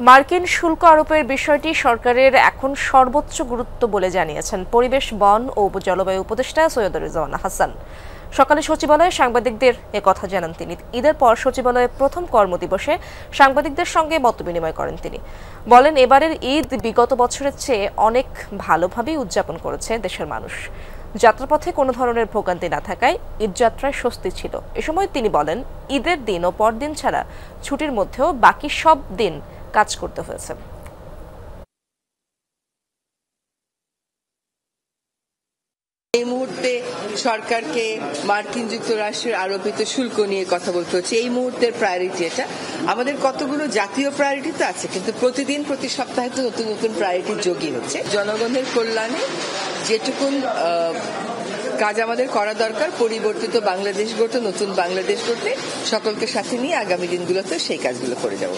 মার্কিন শুল্ক আরোপের বিষয়টি সরকারের এখন সর্বোচ্চ গুরুত্ব বলে জানিয়েছেন পরিবেশ, বন ও জলবায়ু উপদেষ্টা সৈয়দ রিজওয়ানা হাসান। সকালে সচিবালয়ে সাংবাদিকদের একথা জানান তিনি। ঈদের পর সচিবালয়ে প্রথম কর্মদিবসে সাংবাদিকদের সঙ্গে মতবিনিময় করেন তিনি। বলেন, এবারের ঈদ বিগত বছরের চেয়ে অনেক ভালোভাবেই উদযাপন করেছে দেশের মানুষ। যাত্রাপথে কোনো ধরনের ভোগান্তি না থাকায় ঈদযাত্রায় স্বস্তি ছিল। এ সময় তিনি বলেন, ঈদের দিন ও পরদিন ছাড়া ছুটির মধ্যেও বাকি সব দিন কাজ করতে হয়েছে। এই মুহূর্তে সরকারকে মার্কিন যুক্তরাষ্ট্রের আরোপিত শুল্ক নিয়ে কথা বলতে হচ্ছে। এই মুহূর্তের প্রায়োরিটি এটা। আমাদের কতগুলো জাতীয় প্রায়োরিটি তো আছে, কিন্তু প্রতিদিন প্রতি সপ্তাহে তো নতুন নতুন প্রায়োরিটি যোগই হচ্ছে। জনগণের কল্যাণে যেটুকুন কাজ আমাদের করা দরকার, পরিবর্তিত বাংলাদেশ গড়তে, নতুন বাংলাদেশ গড়তে সকলকে সাথে নিয়ে আগামী দিনগুলোতে সেই কাজগুলো করে যাব।